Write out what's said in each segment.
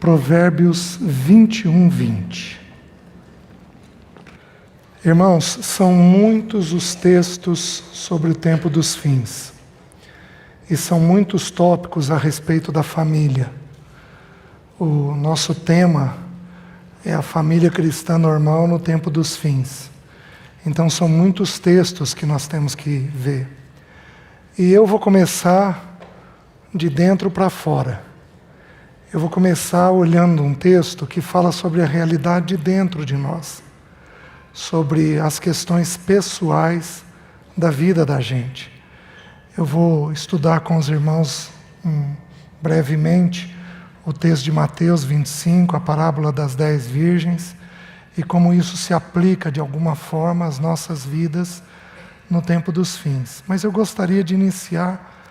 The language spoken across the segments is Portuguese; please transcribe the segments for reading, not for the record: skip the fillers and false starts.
Provérbios 21:20. Irmãos, são muitos os textos sobre o tempo dos fins. E são muitos tópicos a respeito da família. O nosso tema é a família cristã normal no tempo dos fins. Então são muitos textos que nós temos que ver. E eu vou começar de dentro para fora. Eu vou começar olhando um texto que fala sobre a realidade de dentro de nós, sobre as questões pessoais da vida da gente. Eu vou estudar com os irmãos brevemente o texto de Mateus 25, a parábola das 10 virgens, e como isso se aplica de alguma forma às nossas vidas no tempo dos fins. Mas eu gostaria de iniciar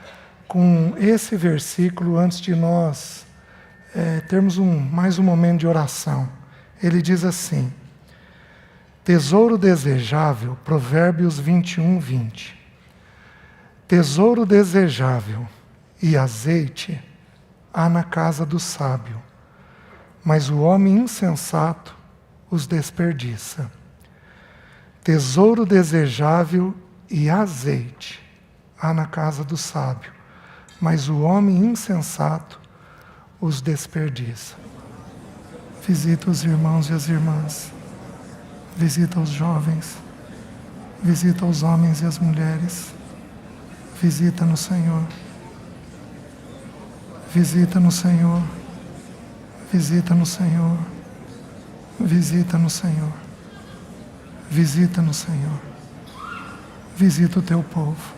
com esse versículo antes de nós termos mais um momento de oração. Ele diz assim: tesouro desejável, Provérbios 21:20. Tesouro desejável e azeite há na casa do sábio, mas o homem insensato os desperdiça. Tesouro desejável e azeite há na casa do sábio, mas o homem insensato os desperdiça. Visita os irmãos e as irmãs, visita os jovens, visita os homens e as mulheres, visita no Senhor, visita no Senhor, visita no Senhor, visita no Senhor, visita no Senhor, visita o teu povo,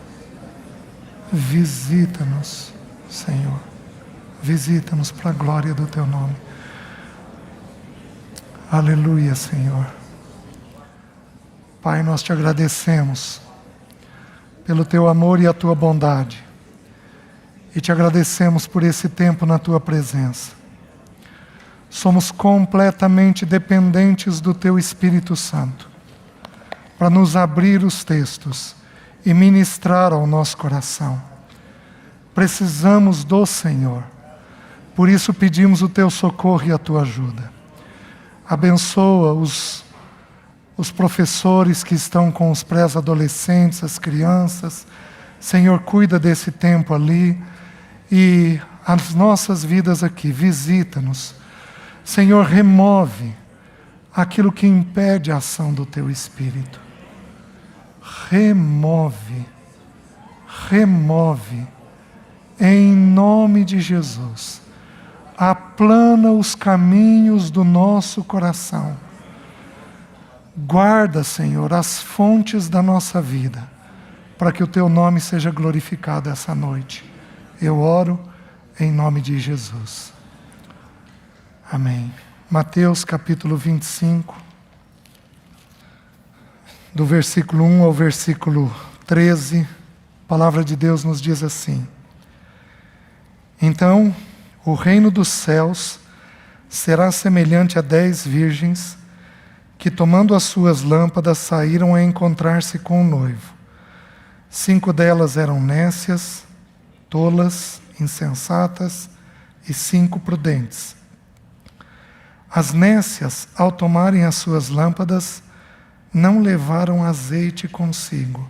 visita-nos, Senhor, visita-nos para a glória do teu nome. Aleluia, Senhor. Pai, nós te agradecemos pelo teu amor e a tua bondade. E te agradecemos por esse tempo na tua presença. Somos completamente dependentes do teu Espírito Santo para nos abrir os textos e ministrar ao nosso coração. Precisamos do Senhor. Por isso pedimos o teu socorro e a tua ajuda. Abençoa os professores que estão com os pré-adolescentes, as crianças. Senhor, cuida desse tempo ali e as nossas vidas aqui. Visita-nos. Senhor, remove aquilo que impede a ação do teu Espírito. Remove. Em nome de Jesus. Aplana os caminhos do nosso coração. Guarda, Senhor, as fontes da nossa vida, para que o teu nome seja glorificado essa noite. Eu oro em nome de Jesus. Amém. Mateus capítulo 25, do versículo 1 ao versículo 13, a palavra de Deus nos diz assim: então, o reino dos céus será semelhante a 10 virgens que, tomando as suas lâmpadas, saíram a encontrar-se com o noivo. 5 delas eram nécias, tolas, insensatas, e 5 prudentes. As nécias, ao tomarem as suas lâmpadas, não levaram azeite consigo.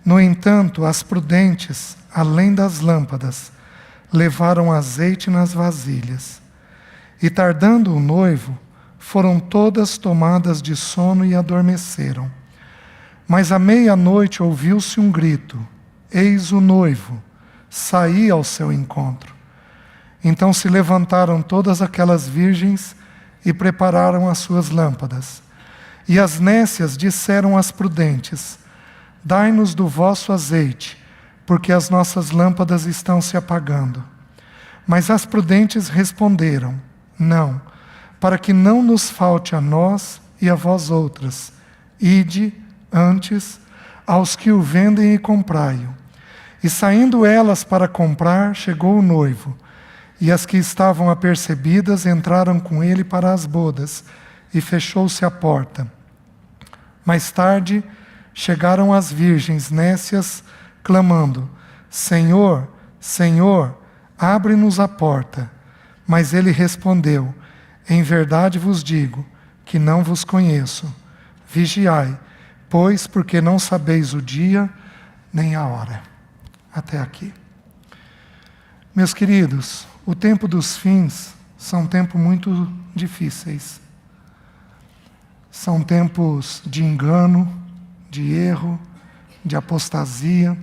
No entanto, as prudentes, além das lâmpadas, levaram azeite nas vasilhas. E tardando o noivo, foram todas tomadas de sono e adormeceram. Mas à meia-noite ouviu-se um grito: eis o noivo, saí ao seu encontro. Então se levantaram todas aquelas virgens e prepararam as suas lâmpadas. E as nécias disseram às prudentes: dai-nos do vosso azeite, porque as nossas lâmpadas estão se apagando. Mas as prudentes responderam: não, para que não nos falte a nós e a vós outras. Ide, antes, aos que o vendem e comprai-o. E saindo elas para comprar, chegou o noivo. E as que estavam apercebidas entraram com ele para as bodas, e fechou-se a porta. Mais tarde, chegaram as virgens nécias, clamando: Senhor, Senhor, abre-nos a porta. Mas ele respondeu: em verdade vos digo que não vos conheço. Vigiai, pois, porque não sabeis o dia nem a hora. Até aqui. Meus queridos, o tempo dos fins são tempos muito difíceis. São tempos de engano, de erro, de apostasia.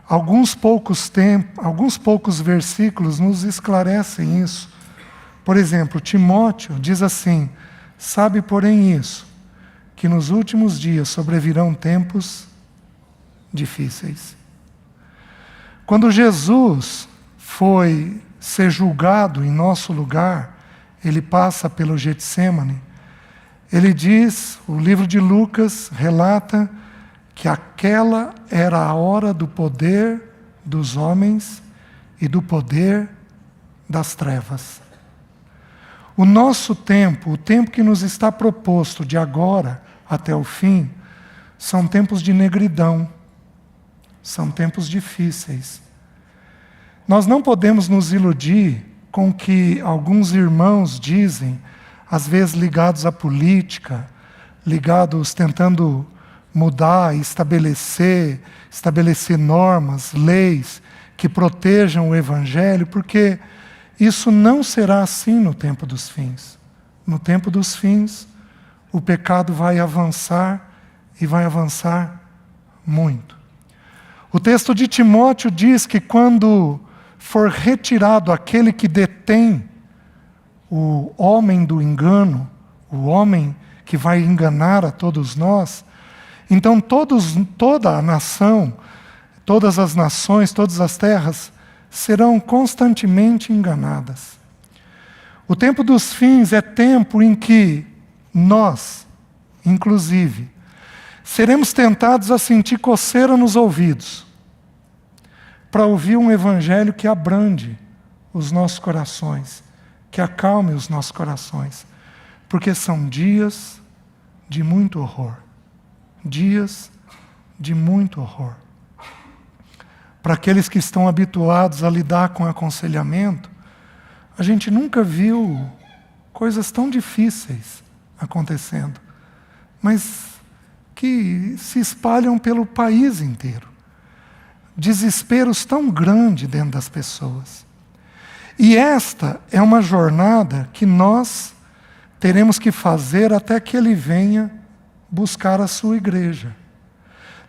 Alguns poucos versículos nos esclarecem isso. Por exemplo, Timóteo diz assim: sabe, porém, isso, que nos últimos dias sobrevirão tempos difíceis. Quando Jesus foi ser julgado em nosso lugar, ele passa pelo Getsêmani. Ele diz, o livro de Lucas relata que aquela era a hora do poder dos homens e do poder das trevas. O nosso tempo, o tempo que nos está proposto de agora até o fim, são tempos de negridão, são tempos difíceis. Nós não podemos nos iludir com o que alguns irmãos dizem, às vezes ligados à política, ligados tentando mudar, estabelecer normas, leis que protejam o Evangelho, porque isso não será assim no tempo dos fins. No tempo dos fins, o pecado vai avançar e vai avançar muito. O texto de Timóteo diz que quando for retirado aquele que detém o homem do engano, o homem que vai enganar a todos nós, então toda a nação, todas as nações, todas as terras serão constantemente enganadas. O tempo dos fins é tempo em que nós, inclusive, seremos tentados a sentir coceira nos ouvidos para ouvir um evangelho que abrande os nossos corações, que acalme os nossos corações, porque são dias de muito horror. Dias de muito horror. Para aqueles que estão habituados a lidar com aconselhamento, a gente nunca viu coisas tão difíceis acontecendo, mas que se espalham pelo país inteiro. Desesperos tão grandes dentro das pessoas. E esta é uma jornada que nós teremos que fazer até que Ele venha buscar a sua igreja.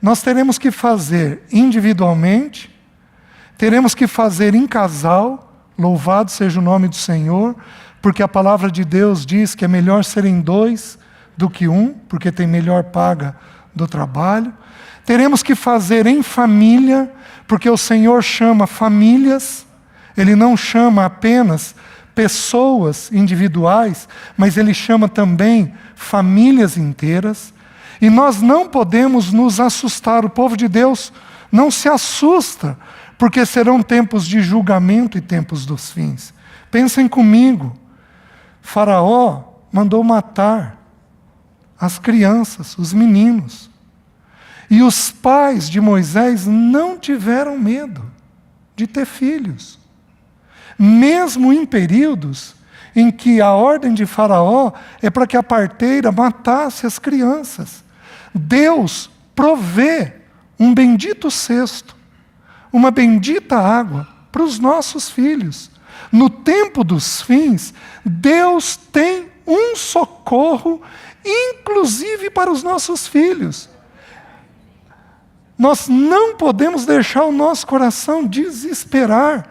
Nós teremos que fazer individualmente, teremos que fazer em casal, louvado seja o nome do Senhor, porque a palavra de Deus diz que é melhor serem dois do que um, porque tem melhor paga do trabalho. Teremos que fazer em família, porque o Senhor chama famílias, Ele não chama apenas pessoas individuais, mas Ele chama também famílias inteiras. E nós não podemos nos assustar. O povo de Deus não se assusta, porque serão tempos de julgamento e tempos dos fins. Pensem comigo. Faraó mandou matar as crianças, os meninos. E os pais de Moisés não tiveram medo de ter filhos. Mesmo em períodos em que a ordem de Faraó é para que a parteira matasse as crianças. Deus provê um bendito cesto, uma bendita água para os nossos filhos. No tempo dos fins, Deus tem um socorro, inclusive para os nossos filhos. Nós não podemos deixar o nosso coração desesperar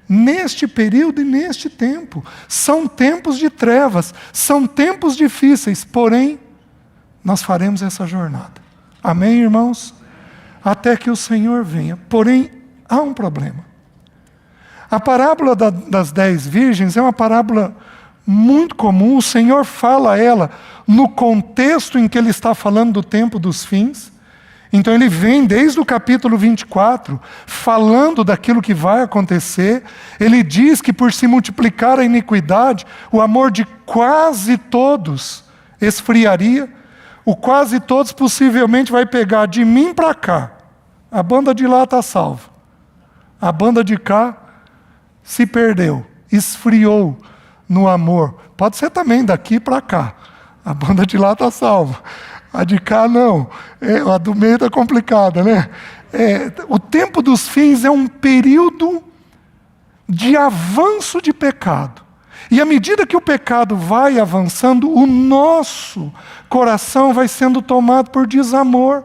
neste período e neste tempo. São tempos de trevas, são tempos difíceis, porém, nós faremos essa jornada. Amém, irmãos? Até que o Senhor venha. Porém, há um problema. A parábola das 10 virgens é uma parábola muito comum. O Senhor fala ela no contexto em que Ele está falando do tempo dos fins. Então Ele vem desde o capítulo 24, falando daquilo que vai acontecer. Ele diz que por se multiplicar a iniquidade, o amor de quase todos esfriaria. O quase todos possivelmente vai pegar de mim para cá. A banda de lá está salva. A banda de cá se perdeu. esfriou no amor. Pode ser também daqui para cá. A banda de lá está salva. A de cá não. A do meio está complicada, né? O tempo dos fins é um período de avanço de pecado. E à medida que o pecado vai avançando, o nosso coração vai sendo tomado por desamor.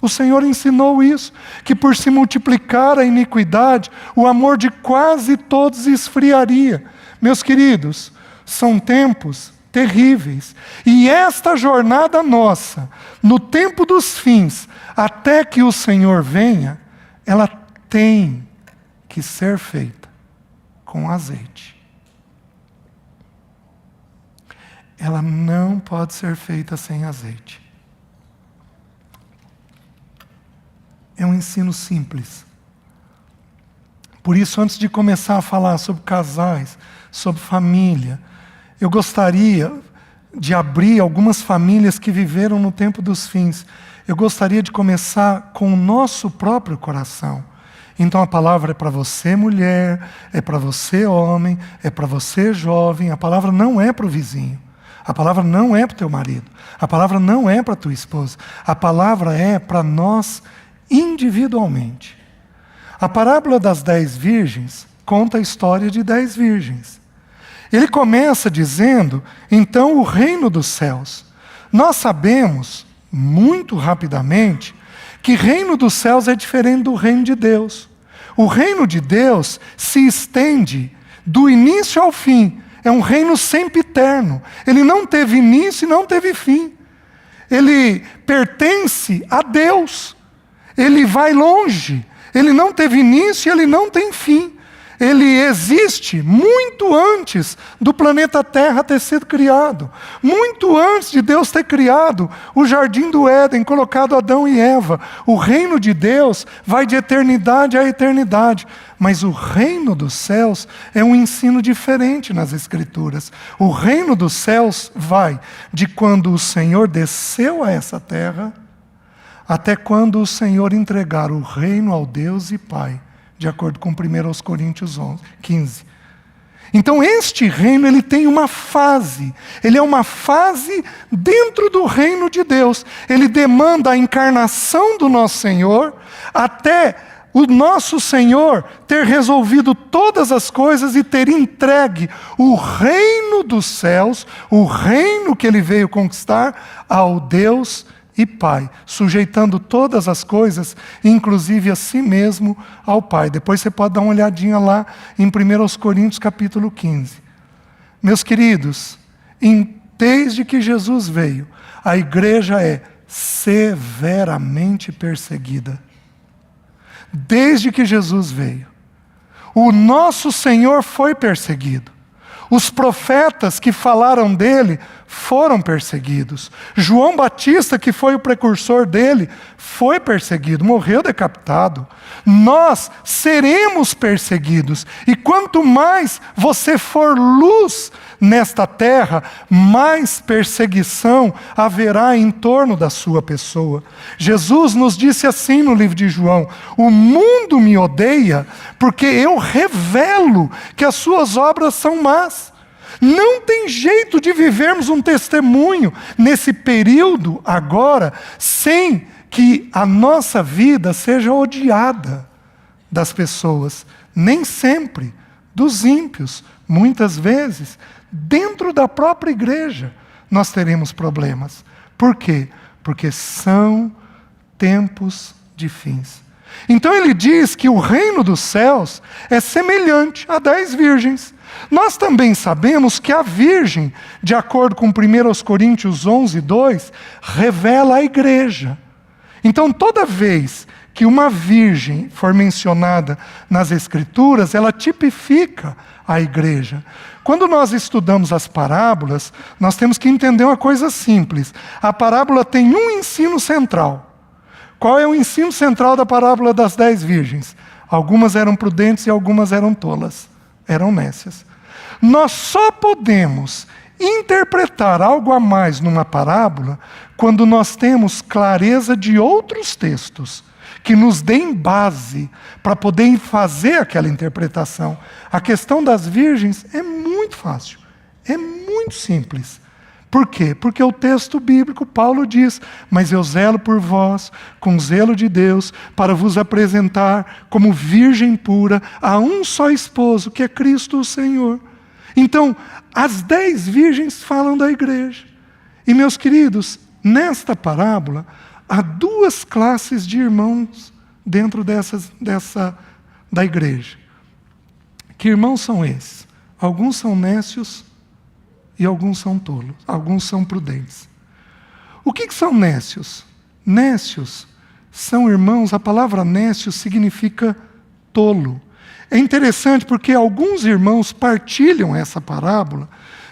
O Senhor ensinou isso, que por se multiplicar a iniquidade, o amor de quase todos esfriaria. Meus queridos, são tempos terríveis. E esta jornada nossa, no tempo dos fins, até que o Senhor venha, ela tem que ser feita com azeite. Ela não pode ser feita sem azeite. É um ensino simples. Por isso, antes de começar a falar sobre casais, sobre família, eu gostaria de abrir algumas famílias que viveram no tempo dos fins. Eu gostaria de começar com o nosso próprio coração. Então a palavra é para você, mulher, é para você, homem, é para você, jovem. A palavra não é para o vizinho. A palavra não é para o teu marido. A palavra não é para a tua esposa. A palavra é para nós individualmente. A parábola das 10 virgens conta a história de 10 virgens. Ele começa dizendo, então, o reino dos céus. Nós sabemos, muito rapidamente, que reino dos céus é diferente do reino de Deus. O reino de Deus se estende do início ao fim. É um reino sempiterno. Ele não teve início e não teve fim. Ele pertence a Deus. Ele vai longe. Ele não teve início e ele não tem fim. Ele existe muito antes do planeta Terra ter sido criado. Muito antes de Deus ter criado o Jardim do Éden, colocado Adão e Eva. O reino de Deus vai de eternidade a eternidade. Mas o reino dos céus é um ensino diferente nas Escrituras. O reino dos céus vai de quando o Senhor desceu a essa terra, até quando o Senhor entregar o reino ao Deus e Pai, de acordo com 1 Coríntios 15. Então este reino, ele tem uma fase. Ele é uma fase dentro do reino de Deus. Ele demanda a encarnação do nosso Senhor, até o nosso Senhor ter resolvido todas as coisas e ter entregue o reino dos céus, o reino que ele veio conquistar, ao Deus e Pai, sujeitando todas as coisas, inclusive a si mesmo, ao Pai. Depois você pode dar uma olhadinha lá em 1 Coríntios capítulo 15. Meus queridos, desde que Jesus veio, a igreja é severamente perseguida. Desde que Jesus veio, o nosso Senhor foi perseguido. Os profetas que falaram dele foram perseguidos. João Batista, que foi o precursor dele, foi perseguido, morreu decapitado. Nós seremos perseguidos. E quanto mais você for luz nesta terra, mais perseguição haverá em torno da sua pessoa. Jesus nos disse assim no livro de João: o mundo me odeia porque eu revelo que as suas obras são más. Não tem jeito de vivermos um testemunho nesse período agora sem que a nossa vida seja odiada das pessoas. Nem sempre dos ímpios. Muitas vezes, dentro da própria igreja, nós teremos problemas. Por quê? Porque são tempos de fins. Então ele diz que o reino dos céus é semelhante a 10 virgens. Nós também sabemos que a virgem, de acordo com 1 Coríntios 11:2, revela a igreja. Então toda vez que uma virgem for mencionada nas Escrituras, ela tipifica a igreja. Quando nós estudamos as parábolas, nós temos que entender uma coisa simples. A parábola tem um ensino central. Qual é o ensino central da parábola das 10 virgens? Algumas eram prudentes e algumas eram tolas, eram nécias. Nós só podemos interpretar algo a mais numa parábola quando nós temos clareza de outros textos que nos deem base para poder fazer aquela interpretação. A questão das virgens é muito fácil, é muito simples. Por quê? Porque o texto bíblico, Paulo diz: mas eu zelo por vós, com zelo de Deus, para vos apresentar como virgem pura a um só esposo, que é Cristo o Senhor. Então, as 10 virgens falam da igreja. E, meus queridos, nesta parábola, há 2 classes de irmãos dentro da igreja. Que irmãos são esses? Alguns são nécios e alguns são tolos, alguns são prudentes. O que são nécios? Nécios são irmãos, a palavra nécio significa tolo. É interessante porque alguns irmãos partilham essa parábola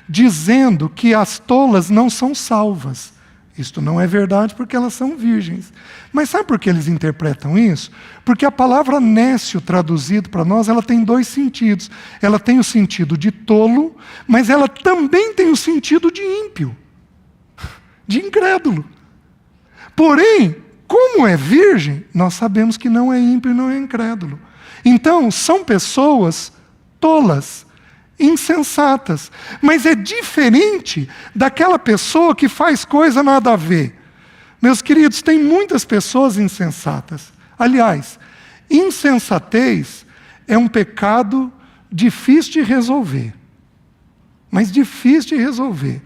dizendo que as tolas não são salvas. Isto não é verdade porque elas são virgens. Mas sabe por que eles interpretam isso? Porque a palavra nécio traduzido para nós, ela tem 2 sentidos. Ela tem o sentido de tolo, mas ela também tem o sentido de ímpio, de incrédulo. Porém, como é virgem, nós sabemos que não é ímpio e não é incrédulo. Então, são pessoas tolas, insensatas. Mas é diferente daquela pessoa que faz coisa nada a ver. Meus queridos, tem muitas pessoas insensatas. Aliás, insensatez é um pecado difícil de resolver. Mas difícil de resolver.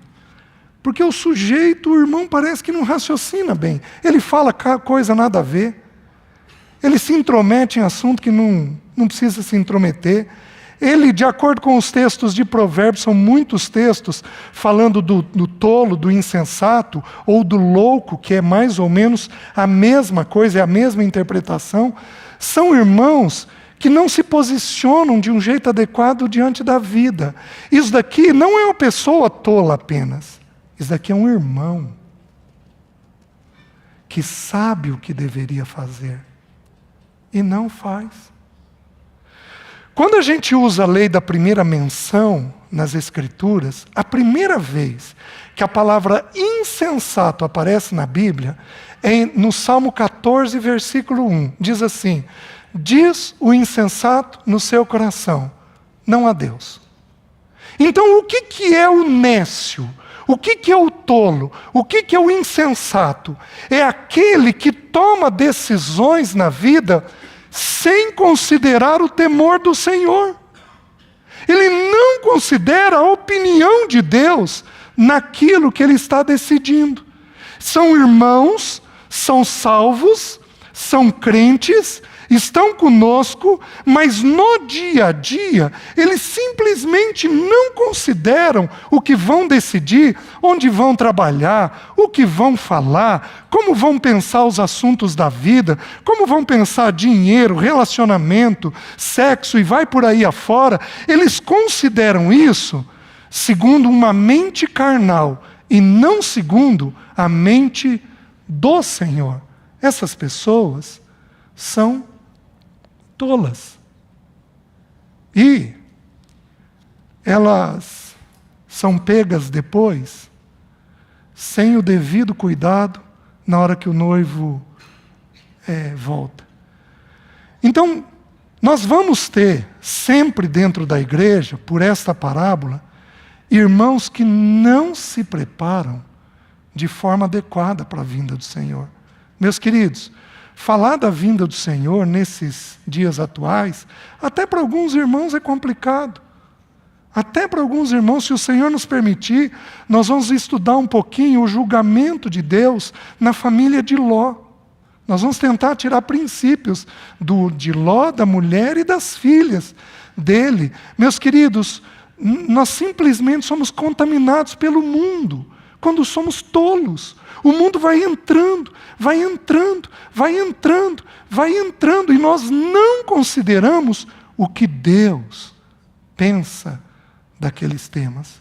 Porque o sujeito, o irmão, parece que não raciocina bem. Ele fala coisa nada a ver. Ele se intromete em assunto que não precisa se intrometer. Ele, de acordo com os textos de Provérbios, são muitos textos falando do tolo, do insensato, ou do louco, que é mais ou menos a mesma coisa, é a mesma interpretação. São irmãos que não se posicionam de um jeito adequado diante da vida. Isso daqui não é uma pessoa tola apenas. Isso daqui é um irmão que sabe o que deveria fazer e não faz. Quando a gente usa a lei da primeira menção nas Escrituras, a primeira vez que a palavra insensato aparece na Bíblia é no Salmo 14, versículo 1. Diz assim: diz o insensato no seu coração, não há Deus. Então, o que é o nécio? O que é o tolo? O que é o insensato? É aquele que toma decisões na vida sem considerar o temor do Senhor. Ele não considera a opinião de Deus naquilo que ele está decidindo. São irmãos, são salvos, são crentes, estão conosco, mas no dia a dia, eles simplesmente não consideram o que vão decidir, onde vão trabalhar, o que vão falar, como vão pensar os assuntos da vida, como vão pensar dinheiro, relacionamento, sexo e vai por aí afora. Eles consideram isso segundo uma mente carnal e não segundo a mente do Senhor. Essas pessoas são tolas. E elas são pegas depois, sem o devido cuidado, na hora que o noivo volta. Então, nós vamos ter sempre dentro da igreja, por esta parábola, irmãos que não se preparam de forma adequada para a vinda do Senhor. Meus queridos, falar da vinda do Senhor nesses dias atuais, até para alguns irmãos é complicado. Até para alguns irmãos, se o Senhor nos permitir, nós vamos estudar um pouquinho o julgamento de Deus na família de Ló. Nós vamos tentar tirar princípios de Ló, da mulher e das filhas dele. Meus queridos, nós simplesmente somos contaminados pelo mundo quando somos tolos. O mundo vai entrando, vai entrando, vai entrando, vai entrando, e nós não consideramos o que Deus pensa daqueles temas.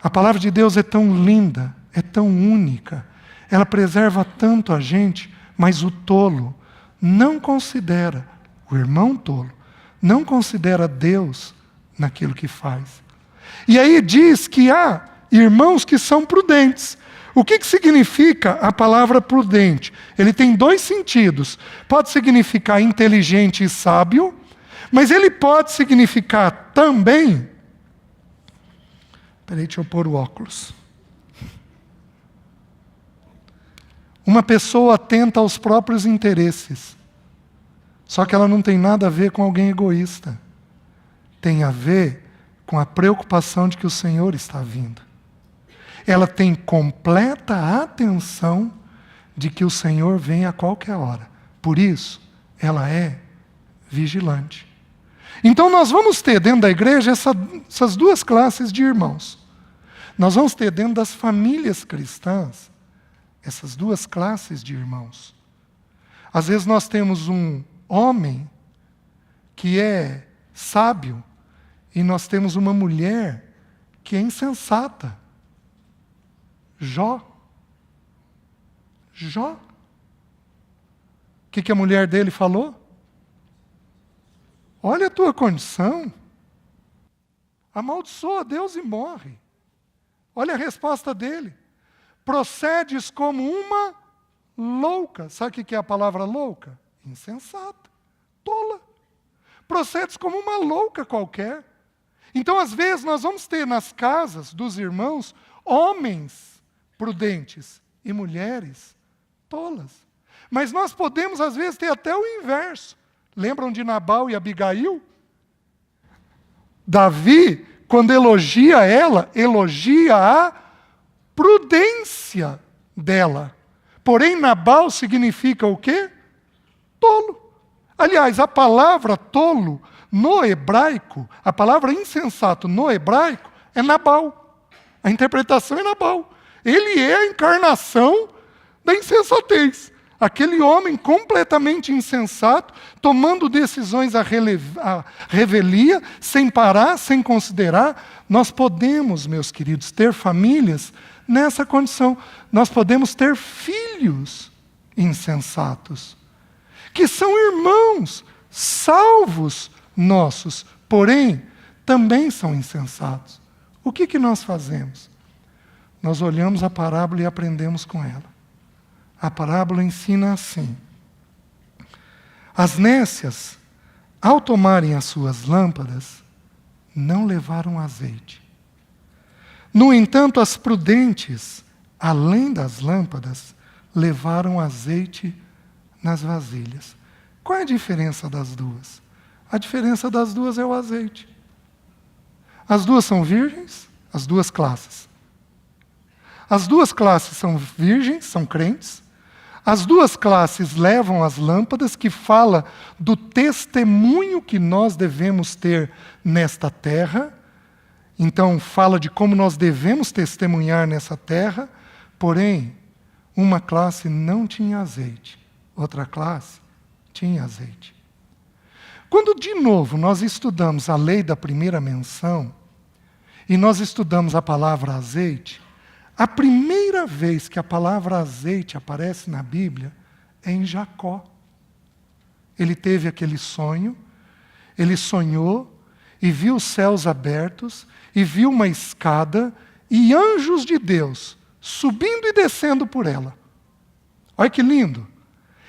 A palavra de Deus é tão linda, é tão única, ela preserva tanto a gente, mas o tolo não considera, o irmão tolo, não considera Deus naquilo que faz. E aí diz que há irmãos que são prudentes. O que significa a palavra prudente? Ele tem dois sentidos. Pode significar inteligente e sábio, mas ele pode significar também... Espera aí, deixa eu pôr o óculos. Uma pessoa atenta aos próprios interesses. Só que ela não tem nada a ver com alguém egoísta. Tem a ver com a preocupação de que o Senhor está vindo. Ela tem completa atenção de que o Senhor vem a qualquer hora. Por isso, ela é vigilante. Então nós vamos ter dentro da igreja essas duas classes de irmãos. Nós vamos ter dentro das famílias cristãs essas duas classes de irmãos. Às vezes nós temos um homem que é sábio e nós temos uma mulher que é insensata. Jó. O que a mulher dele falou? Olha a tua condição. Amaldiçoa Deus e morre. Olha a resposta dele. Procedes como uma louca. Sabe o que é a palavra louca? Insensata. Tola. Procedes como uma louca qualquer. Então, às vezes, nós vamos ter nas casas dos irmãos homens prudentes e mulheres tolas. Mas nós podemos, às vezes, ter até o inverso. Lembram de Nabal e Abigail? Davi, quando elogia ela, elogia a prudência dela. Porém, Nabal significa o quê? Tolo. Aliás, a palavra tolo, no hebraico, a palavra insensato no hebraico é Nabal. A interpretação é Nabal. Ele é a encarnação da insensatez. Aquele homem completamente insensato, tomando decisões à revelia, sem parar, sem considerar. Nós podemos, meus queridos, ter famílias nessa condição. Nós podemos ter filhos insensatos, que são irmãos, salvos nossos, porém, também são insensatos. O que nós fazemos? Nós olhamos a parábola e aprendemos com ela. A parábola ensina assim: as nécias, ao tomarem as suas lâmpadas, não levaram azeite. No entanto, as prudentes, além das lâmpadas, levaram azeite nas vasilhas. Qual é a diferença das duas? A diferença das duas é o azeite. As duas são virgens, as duas classes. As duas classes são virgens, são crentes. As duas classes levam as lâmpadas, que fala do testemunho que nós devemos ter nesta terra. Então, fala de como nós devemos testemunhar nessa terra. Porém, uma classe não tinha azeite, outra classe tinha azeite. Quando, de novo, nós estudamos a lei da primeira menção, e nós estudamos a palavra azeite, a primeira vez que a palavra azeite aparece na Bíblia é em Jacó. Ele teve aquele sonho, ele sonhou e viu os céus abertos, e viu uma escada e anjos de Deus subindo e descendo por ela. Olha que lindo!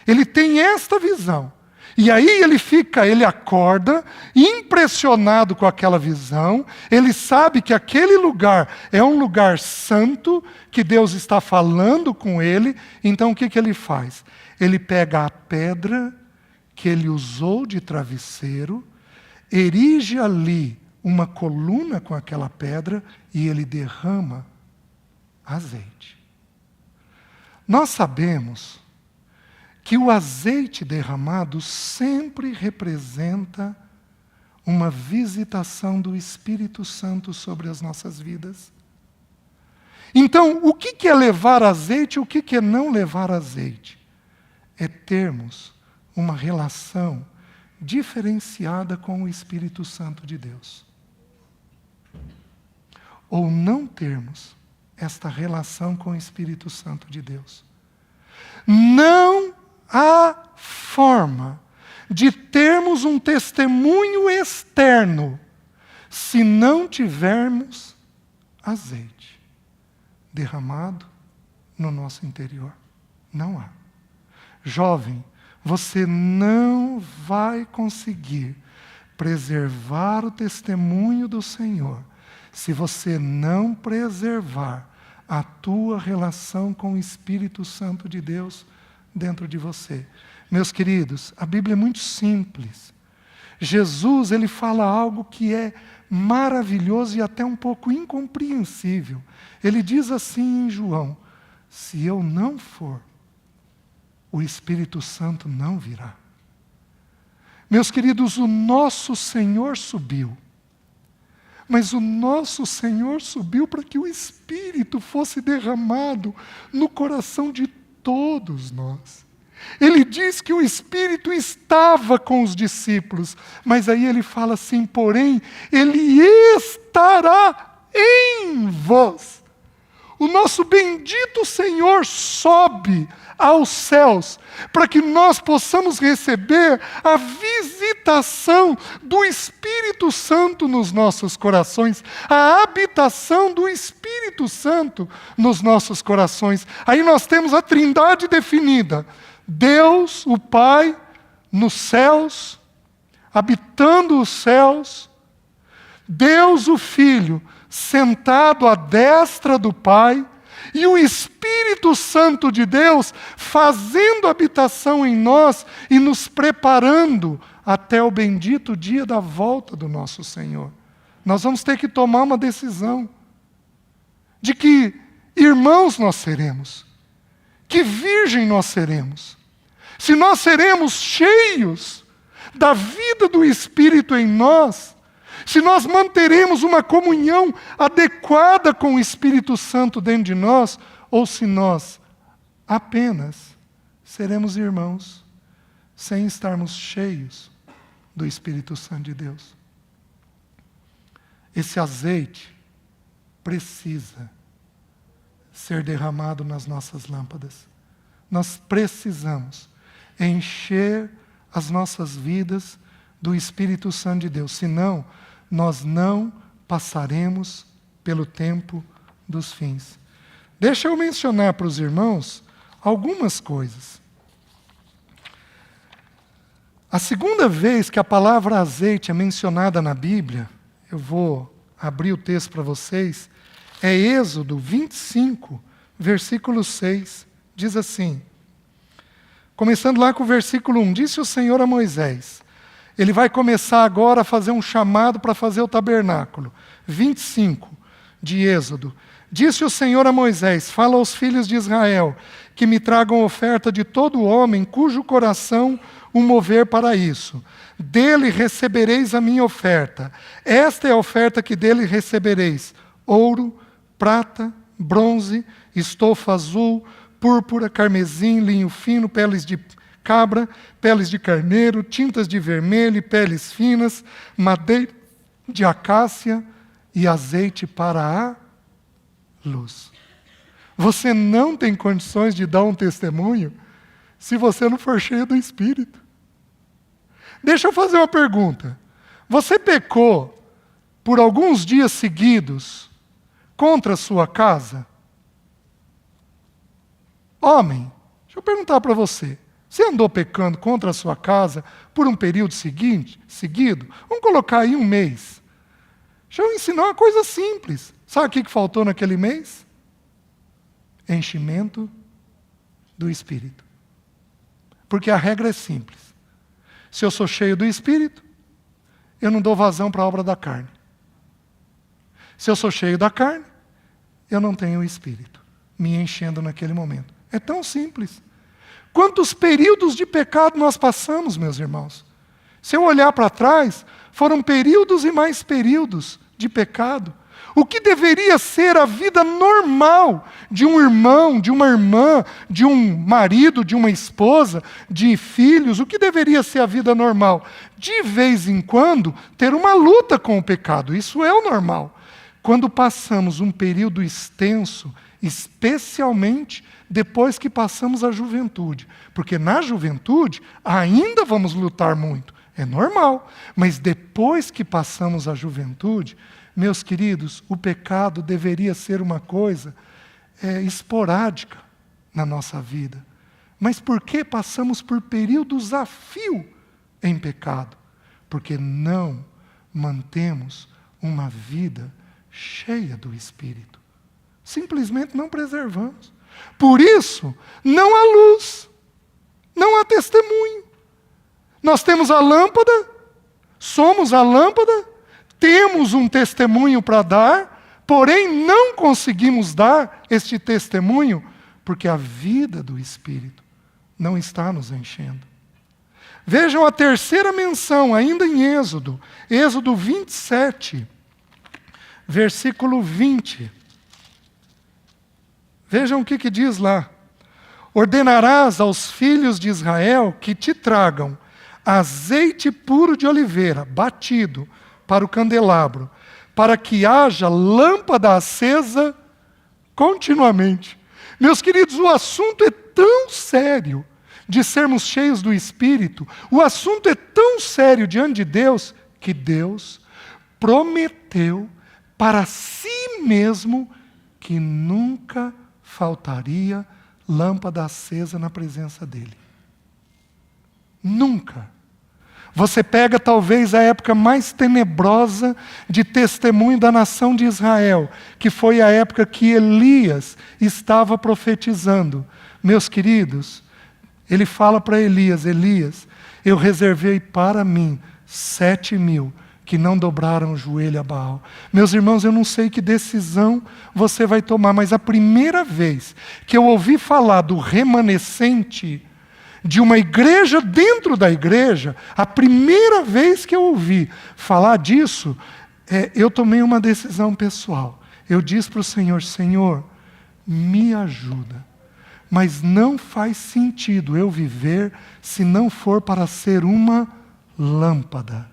Ele tem esta visão. E aí ele acorda, impressionado com aquela visão. Ele sabe que aquele lugar é um lugar santo, que Deus está falando com ele. Então o que ele faz? Ele pega a pedra que ele usou de travesseiro, erige ali uma coluna com aquela pedra e ele derrama azeite. Nós sabemos que o azeite derramado sempre representa uma visitação do Espírito Santo sobre as nossas vidas. Então, o que é levar azeite e o que é não levar azeite? É termos uma relação diferenciada com o Espírito Santo de Deus. Ou não termos esta relação com o Espírito Santo de Deus. Não há forma de termos um testemunho externo se não tivermos azeite. derramado no nosso interior. Não há. Jovem, você não vai conseguir preservar o testemunho do Senhor se você não preservar a tua relação com o Espírito Santo de Deus dentro de você. Meus queridos, a Bíblia é muito simples. Jesus, ele fala algo que é maravilhoso e até um pouco incompreensível. Ele diz assim em João: se eu não for, o Espírito Santo não virá. Meus queridos, o nosso Senhor subiu. Mas o nosso Senhor subiu para que o Espírito fosse derramado no coração de todos nós. Ele diz que o Espírito estava com os discípulos, mas aí ele fala assim: porém, ele estará em vós. O nosso bendito Senhor sobe aos céus para que nós possamos receber a visitação do Espírito Santo nos nossos corações, a habitação do Espírito Santo nos nossos corações. Aí nós temos a Trindade definida: Deus, o Pai, nos céus, habitando os céus, Deus, o Filho, sentado à destra do Pai, e o Espírito Santo de Deus fazendo habitação em nós e nos preparando até o bendito dia da volta do nosso Senhor. Nós vamos ter que tomar uma decisão de que irmãos nós seremos, que virgem nós seremos. Se nós seremos cheios da vida do Espírito em nós, se nós manteremos uma comunhão adequada com o Espírito Santo dentro de nós, ou se nós apenas seremos irmãos sem estarmos cheios do Espírito Santo de Deus. Esse azeite precisa ser derramado nas nossas lâmpadas. Nós precisamos encher as nossas vidas do Espírito Santo de Deus, senão nós não passaremos pelo tempo dos fins. Deixa eu mencionar para os irmãos algumas coisas. A segunda vez que a palavra azeite é mencionada na Bíblia, eu vou abrir o texto para vocês, é Êxodo 25, versículo 6. Diz assim, começando lá com o versículo 1, disse o Senhor a Moisés. Ele vai começar agora a fazer um chamado para fazer o tabernáculo. 25 de Êxodo. Disse o Senhor a Moisés: fala aos filhos de Israel, que me tragam oferta de todo homem cujo coração o mover para isso. Dele recebereis a minha oferta. Esta é a oferta que dele recebereis: ouro, prata, bronze, estofa azul, púrpura, carmesim, linho fino, peles de cabra, peles de carneiro, tintas de vermelho e peles finas, madeira de acácia e azeite para a luz. Você não tem condições de dar um testemunho se você não for cheio do Espírito. Deixa eu fazer uma pergunta. Você pecou por alguns dias seguidos contra a sua casa? Homem, deixa eu perguntar para você. Você andou pecando contra a sua casa por um período seguido? Vamos colocar aí um mês. Deixa eu ensinar uma coisa simples. Sabe o que faltou naquele mês? Enchimento do Espírito. Porque a regra é simples. Se eu sou cheio do Espírito, eu não dou vazão para a obra da carne. Se eu sou cheio da carne, eu não tenho o Espírito me enchendo naquele momento. É tão simples. Quantos períodos de pecado nós passamos, meus irmãos? Se eu olhar para trás, foram períodos e mais períodos de pecado. O que deveria ser a vida normal de um irmão, de uma irmã, de um marido, de uma esposa, de filhos, o que deveria ser a vida normal? De vez em quando, ter uma luta com o pecado, isso é o normal. Quando passamos um período extenso, especialmente depois que passamos a juventude, porque na juventude ainda vamos lutar muito, é normal, mas depois que passamos a juventude, meus queridos, o pecado deveria ser uma coisa esporádica na nossa vida. Mas por que passamos por períodos a fio em pecado? Porque não mantemos uma vida cheia do Espírito. Simplesmente não preservamos. Por isso, não há luz, não há testemunho. Nós temos a lâmpada, somos a lâmpada, temos um testemunho para dar, porém não conseguimos dar este testemunho porque a vida do Espírito não está nos enchendo. Vejam a terceira menção, ainda em Êxodo, Êxodo 27, versículo 20. Vejam o que diz lá. Ordenarás aos filhos de Israel que te tragam azeite puro de oliveira, batido, para o candelabro, para que haja lâmpada acesa continuamente. Meus queridos, o assunto é tão sério de sermos cheios do Espírito, o assunto é tão sério diante de Deus, que Deus prometeu para si mesmo que nunca faltaria lâmpada acesa na presença dEle. Nunca. Você pega talvez a época mais tenebrosa de testemunho da nação de Israel, que foi a época que Elias estava profetizando. Meus queridos, ele fala para Elias, Elias, eu reservei para mim 7.000 que não dobraram o joelho a Baal. Meus irmãos, eu não sei que decisão você vai tomar, mas a primeira vez que eu ouvi falar do remanescente de uma igreja dentro da igreja, a primeira vez que eu ouvi falar disso, eu tomei uma decisão pessoal. Eu disse para o Senhor, Senhor, me ajuda. Mas não faz sentido eu viver se não for para ser uma lâmpada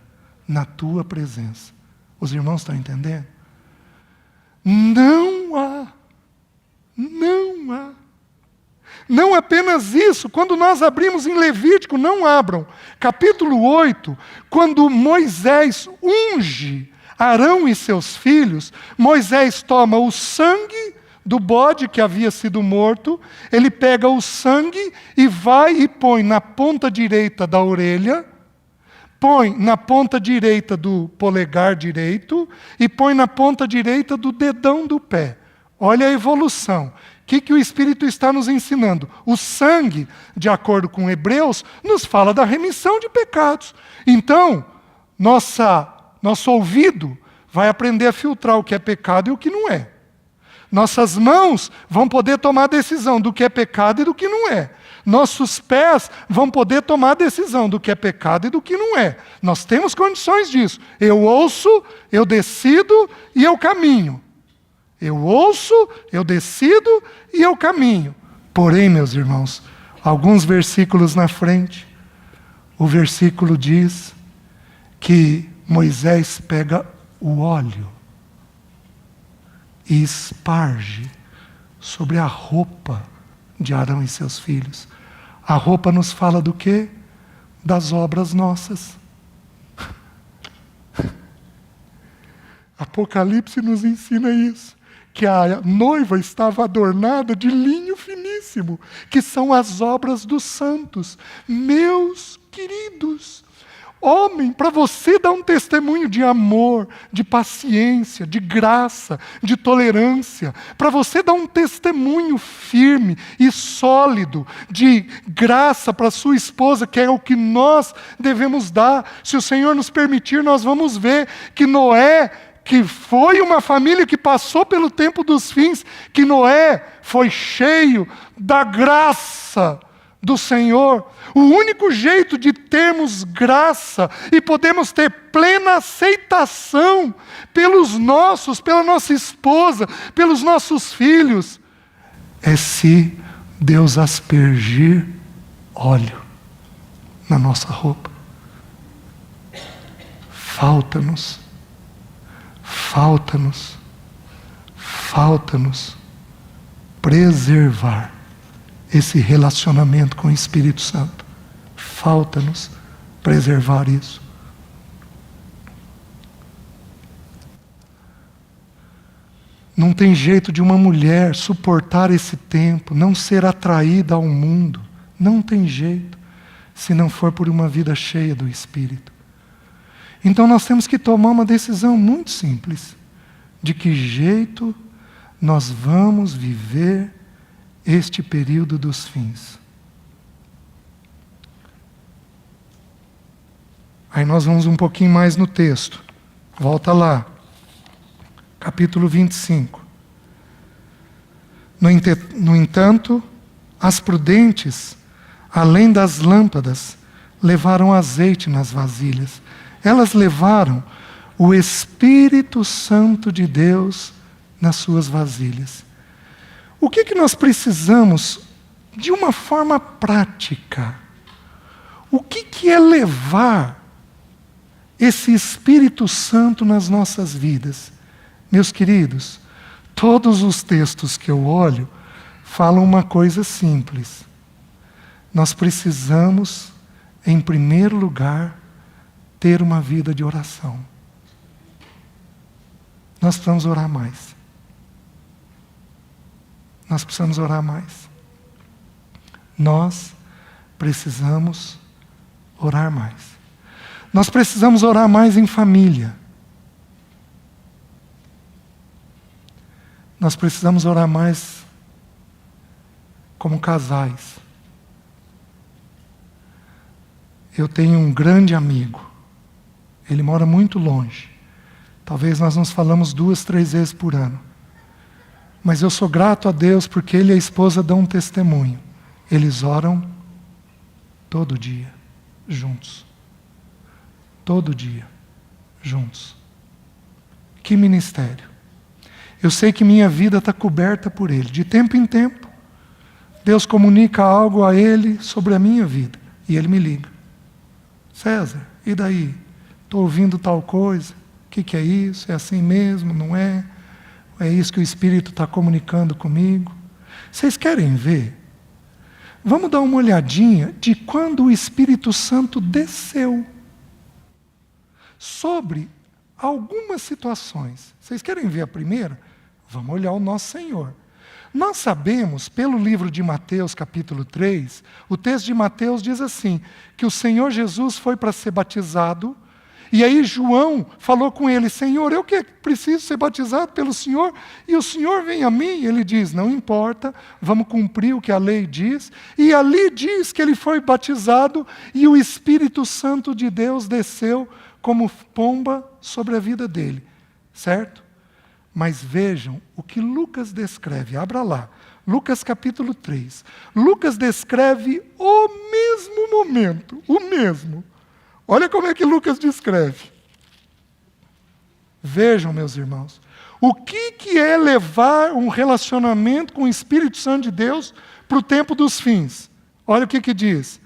na tua presença. Os irmãos estão entendendo? Não há. Não apenas isso, quando nós abrimos em Levítico, não abram, capítulo 8, quando Moisés unge Arão e seus filhos, Moisés toma o sangue do bode que havia sido morto, ele pega o sangue e vai e põe na ponta direita da orelha, põe na ponta direita do polegar direito e põe na ponta direita do dedão do pé. Olha a evolução. O que o Espírito está nos ensinando? O sangue, de acordo com Hebreus, nos fala da remissão de pecados. Então, nosso ouvido vai aprender a filtrar o que é pecado e o que não é. Nossas mãos vão poder tomar a decisão do que é pecado e do que não é. Nossos pés vão poder tomar a decisão do que é pecado e do que não é. Nós temos condições disso. Eu ouço, eu decido e eu caminho. Eu ouço, eu decido e eu caminho. Porém, meus irmãos, alguns versículos na frente, o versículo diz que Moisés pega o óleo e esparge sobre a roupa de Arão e seus filhos. A roupa nos fala do quê? Das obras nossas. Apocalipse nos ensina isso. Que a noiva estava adornada de linho finíssimo, que são as obras dos santos. Meus queridos, homem, para você dar um testemunho de amor, de paciência, de graça, de tolerância, para você dar um testemunho firme e sólido de graça para sua esposa, que é o que nós devemos dar. Se o Senhor nos permitir, nós vamos ver que Noé, que foi uma família que passou pelo tempo dos fins, que Noé foi cheio da graça do Senhor. O único jeito de termos graça e podemos ter plena aceitação pelos nossos, pela nossa esposa, pelos nossos filhos, é se Deus aspergir óleo na nossa roupa. Falta-nos preservar esse relacionamento com o Espírito Santo. Falta-nos preservar isso. Não tem jeito de uma mulher suportar esse tempo, não ser atraída ao mundo. Não tem jeito, se não for por uma vida cheia do Espírito. Então nós temos que tomar uma decisão muito simples. De que jeito nós vamos viver este período dos fins? Aí nós vamos um pouquinho mais no texto. Volta lá. Capítulo 25. No entanto, as prudentes, além das lâmpadas, levaram azeite nas vasilhas. Elas levaram o Espírito Santo de Deus nas suas vasilhas. O que nós precisamos de uma forma prática? O que é levar esse Espírito Santo nas nossas vidas? Meus queridos, todos os textos que eu olho falam uma coisa simples. Nós precisamos, em primeiro lugar, ter uma vida de oração. Nós precisamos orar mais. Nós precisamos orar mais. Nós precisamos orar mais. Nós precisamos orar mais em família. Nós precisamos orar mais como casais. Eu tenho um grande amigo. Ele mora muito longe. Talvez nós nos falamos 2, 3 vezes por ano. Mas eu sou grato a Deus porque ele e a esposa dão um testemunho. Eles oram todo dia, juntos. Todo dia, juntos. Que ministério. Eu sei que minha vida está coberta por ele. De tempo em tempo, Deus comunica algo a ele sobre a minha vida. E ele me liga. César, e daí? Estou ouvindo tal coisa. O que é isso? É assim mesmo? Não é? É isso que o Espírito está comunicando comigo? Vocês querem ver? Vamos dar uma olhadinha de quando o Espírito Santo desceu sobre algumas situações. Vocês querem ver a primeira? Vamos olhar o nosso Senhor. Nós sabemos, pelo livro de Mateus, capítulo 3, o texto de Mateus diz assim, que o Senhor Jesus foi para ser batizado, e aí João falou com ele, Senhor, eu que preciso ser batizado pelo Senhor, e o Senhor vem a mim, e ele diz, não importa, vamos cumprir o que a lei diz, e ali diz que ele foi batizado, e o Espírito Santo de Deus desceu como pomba sobre a vida dele, certo? Mas vejam o que Lucas descreve, abra lá, Lucas capítulo 3. Lucas descreve o mesmo momento, o mesmo. Olha como é que Lucas descreve. Vejam, meus irmãos, o que é levar um relacionamento com o Espírito Santo de Deus para o tempo dos fins. Olha o que diz.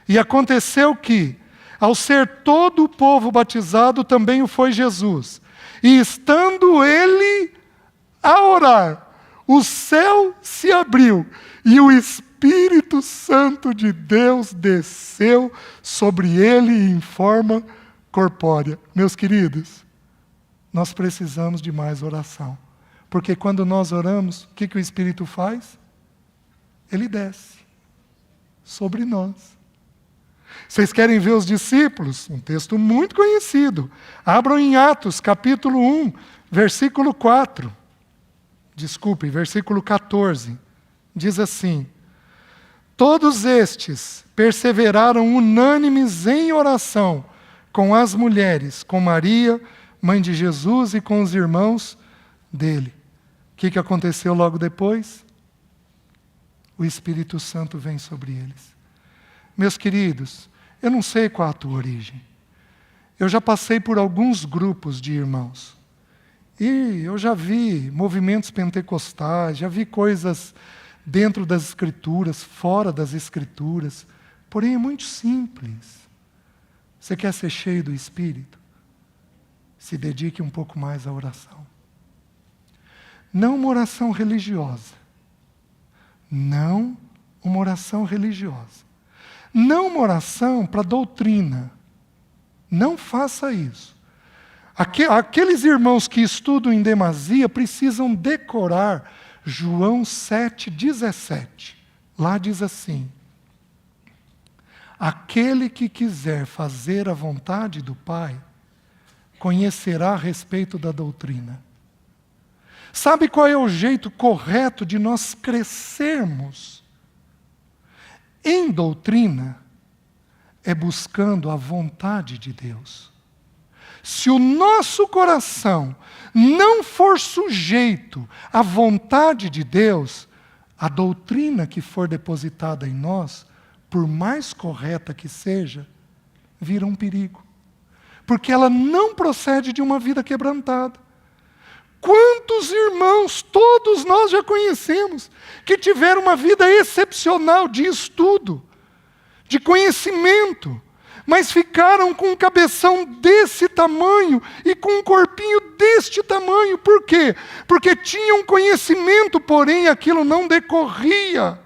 E aconteceu que, ao ser todo o povo batizado, também o foi Jesus. E estando ele a orar, o céu se abriu e o Espírito Santo de Deus desceu sobre ele em forma corpórea. Meus queridos, nós precisamos de mais oração. Porque quando nós oramos, o que o Espírito faz? Ele desce sobre nós. Vocês querem ver os discípulos? Um texto muito conhecido. Abram em Atos, capítulo 1, versículo 4. Desculpem, versículo 14. Diz assim, todos estes perseveraram unânimes em oração com as mulheres, com Maria, mãe de Jesus, e com os irmãos dele. O que aconteceu logo depois? O Espírito Santo vem sobre eles. Meus queridos, eu não sei qual a tua origem. Eu já passei por alguns grupos de irmãos. E eu já vi movimentos pentecostais, já vi coisas dentro das Escrituras, fora das Escrituras. Porém, é muito simples. Você quer ser cheio do Espírito? Se dedique um pouco mais à oração. Não uma oração religiosa. Não uma oração religiosa. Não uma oração para doutrina. Não faça isso. Aqueles irmãos que estudam em demasia precisam decorar João 7,17. Lá diz assim: aquele que quiser fazer a vontade do Pai, conhecerá a respeito da doutrina. Sabe qual é o jeito correto de nós crescermos em doutrina? É buscando a vontade de Deus. Se o nosso coração não for sujeito à vontade de Deus, a doutrina que for depositada em nós, por mais correta que seja, vira um perigo. Porque ela não procede de uma vida quebrantada. Quantos irmãos, todos nós já conhecemos, que tiveram uma vida excepcional de estudo, de conhecimento, mas ficaram com um cabeção desse tamanho e com um corpinho deste tamanho. Por quê? Porque tinham conhecimento, porém aquilo não decorria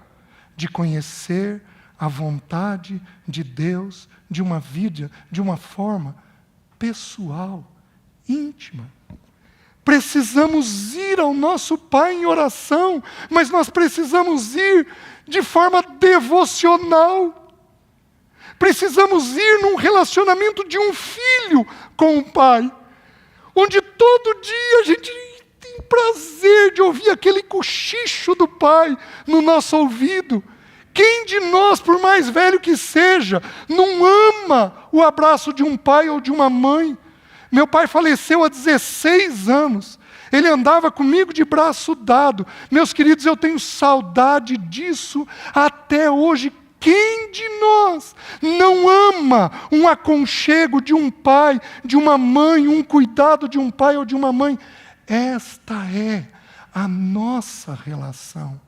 de conhecer a vontade de Deus de uma vida, de uma forma pessoal, íntima. Precisamos ir ao nosso Pai em oração, mas nós precisamos ir de forma devocional. Precisamos ir num relacionamento de um filho com o Pai, onde todo dia a gente tem prazer de ouvir aquele cochicho do Pai no nosso ouvido. Quem de nós, por mais velho que seja, não ama o abraço de um pai ou de uma mãe? Meu pai faleceu há 16 anos. Ele andava comigo de braço dado. Meus queridos, eu tenho saudade disso até hoje. Quem de nós não ama um aconchego de um pai, de uma mãe, um cuidado de um pai ou de uma mãe? Esta é a nossa relação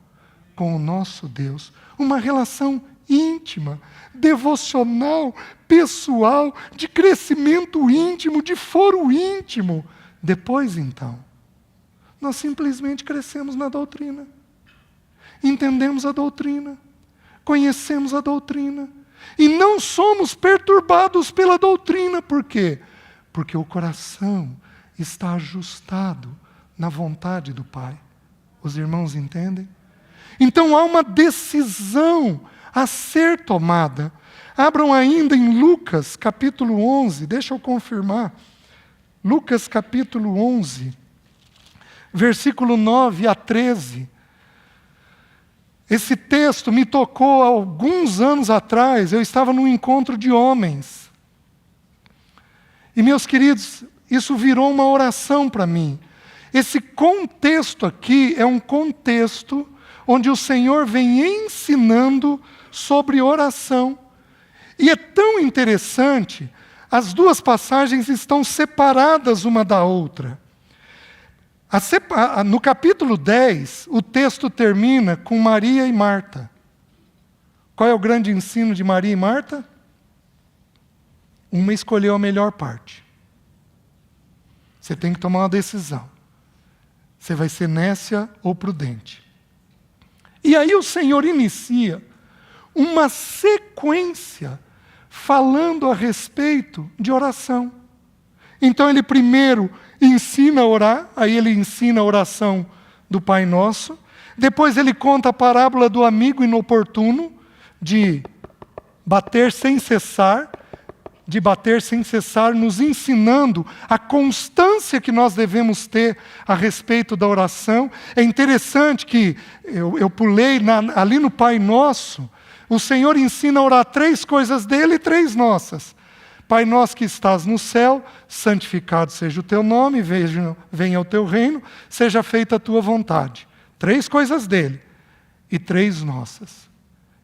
com o nosso Deus. Uma relação íntima, devocional, pessoal, de crescimento íntimo, de foro íntimo. Depois, então, nós simplesmente crescemos na doutrina. Entendemos a doutrina. Conhecemos a doutrina. E não somos perturbados pela doutrina. Por quê? Porque o coração está ajustado na vontade do Pai. Os irmãos entendem? Então há uma decisão a ser tomada. Abram ainda em Lucas capítulo 11, deixa eu confirmar. Lucas capítulo 11, versículo 9 a 13. Esse texto me tocou há alguns anos atrás. Eu estava num encontro de homens. E, meus queridos, isso virou uma oração para mim. Esse contexto aqui é um contexto onde o Senhor vem ensinando sobre oração. E é tão interessante, as duas passagens estão separadas uma da outra. No capítulo 10, o texto termina com Maria e Marta. Qual é o grande ensino de Maria e Marta? Uma escolheu a melhor parte. Você tem que tomar uma decisão. Você vai ser nécia ou prudente. E aí o Senhor inicia uma sequência falando a respeito de oração. Então ele primeiro ensina a orar, aí ele ensina a oração do Pai Nosso. Depois ele conta a parábola do amigo inoportuno, de bater sem cessar, nos ensinando a constância que nós devemos ter a respeito da oração. É interessante que eu pulei ali no Pai Nosso, o Senhor ensina a orar 3 coisas dele e 3 nossas. Pai nosso que estás no céu, santificado seja o teu nome, venha o teu reino, seja feita a tua vontade. 3 coisas dele e 3 nossas,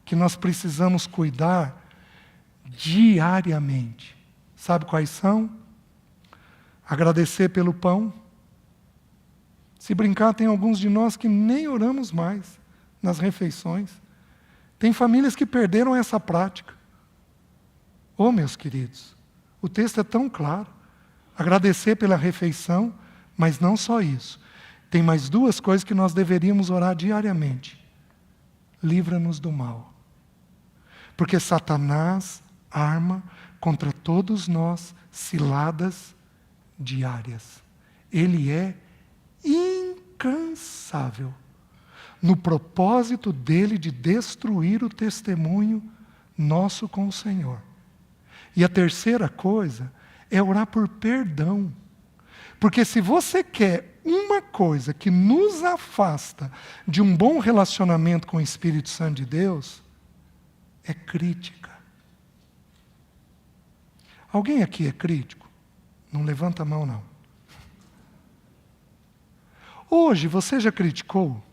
que nós precisamos cuidar diariamente. Sabe quais são? Agradecer pelo pão. Se brincar, tem alguns de nós que nem oramos mais nas refeições. Tem famílias que perderam essa prática. Oh, meus queridos, o texto é tão claro. Agradecer pela refeição, mas não só isso. Tem mais 2 coisas que nós deveríamos orar diariamente. Livra-nos do mal. Porque Satanás arma contra todos nós ciladas diárias. Ele é incansável no propósito dele de destruir o testemunho nosso com o Senhor. E a terceira coisa é orar por perdão. Porque se você quer uma coisa que nos afasta de um bom relacionamento com o Espírito Santo de Deus, é crítica. Alguém aqui é crítico? Não levanta a mão, não. Hoje, você já criticou?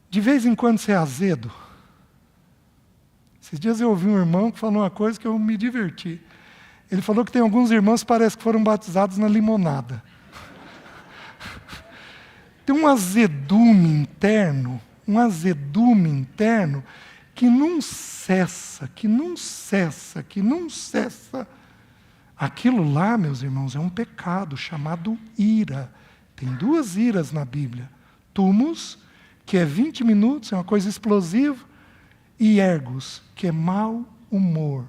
De vez em quando você é azedo. Esses dias eu ouvi um irmão que falou uma coisa que eu me diverti. Ele falou que tem alguns irmãos que parece que foram batizados na limonada. Tem um azedume interno que não cessa. Aquilo lá, meus irmãos, é um pecado chamado ira. Tem 2 iras na Bíblia. Tumos, que é 20 minutos, é uma coisa explosiva, e ergos, que é mau humor.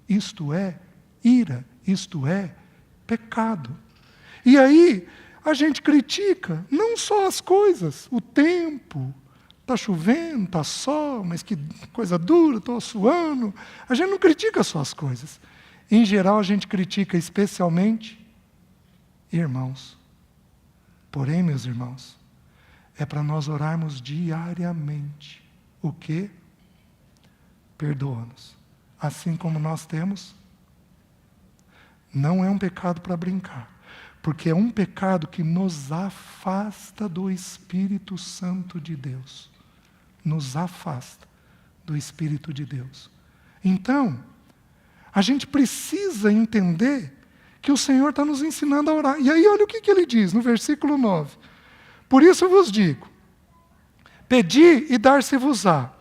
Isto é ira, isto é pecado. E aí, a gente critica não só as coisas, o tempo, está chovendo, está sol, mas que coisa dura, estou suando. A gente não critica só as coisas. Em geral, a gente critica especialmente irmãos. Porém, meus irmãos, é para nós orarmos diariamente. O quê? Perdoa-nos. Assim como nós temos. Não é um pecado para brincar. Porque é um pecado que nos afasta do Espírito Santo de Deus. Nos afasta do Espírito de Deus. Então, a gente precisa entender que o Senhor está nos ensinando a orar. E aí olha o que ele diz no versículo 9. Por isso eu vos digo, pedi e dar-se-vos-á,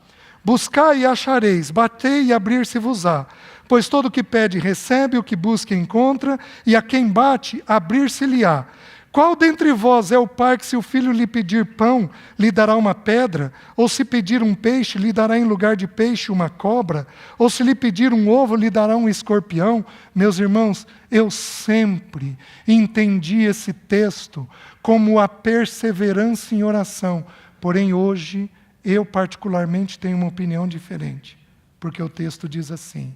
buscai e achareis, batei e abrir-se-vos-á. Pois todo o que pede recebe, o que busca encontra, e a quem bate, abrir-se-lhe-á. Qual dentre vós é o pai que, se o filho lhe pedir pão, lhe dará uma pedra? Ou se pedir um peixe, lhe dará em lugar de peixe uma cobra? Ou se lhe pedir um ovo, lhe dará um escorpião? Meus irmãos, eu sempre entendi esse texto como a perseverança em oração. Porém, hoje, eu particularmente tenho uma opinião diferente. Porque o texto diz assim: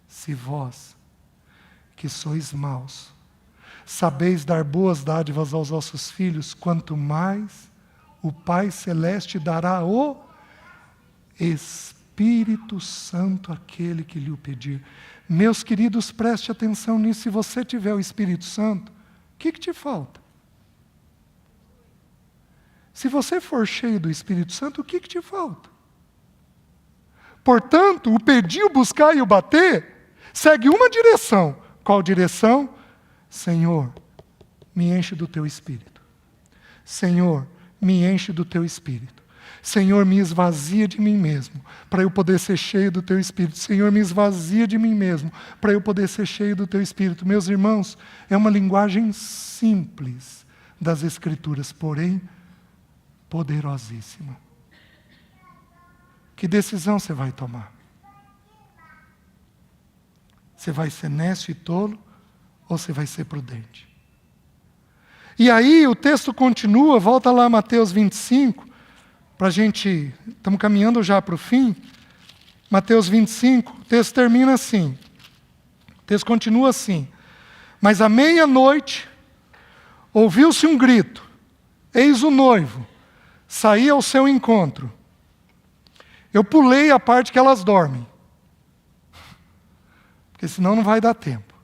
se vós, que sois maus, sabeis dar boas dádivas aos vossos filhos, quanto mais o Pai Celeste dará o Espírito Santo àquele que lhe o pedir. Meus queridos, preste atenção nisso. Se você tiver o Espírito Santo, o que te falta? Se você for cheio do Espírito Santo, o que te falta? Portanto, o pedir, o buscar e o bater segue uma direção. Qual direção? Senhor, me enche do teu Espírito. Senhor, me enche do teu Espírito. Senhor, me esvazia de mim mesmo, para eu poder ser cheio do teu Espírito. Senhor, me esvazia de mim mesmo, para eu poder ser cheio do teu Espírito. Meus irmãos, é uma linguagem simples das Escrituras, porém poderosíssima. Que decisão você vai tomar? Você vai ser nécio e tolo, ou você vai ser prudente? E aí o texto continua, volta lá a Mateus 25, para a gente, estamos caminhando já para o fim. Mateus 25, o texto termina assim, o texto continua assim: mas à meia-noite ouviu-se um grito, eis o noivo, saía ao seu encontro. Eu pulei a parte que elas dormem, porque senão não vai dar tempo.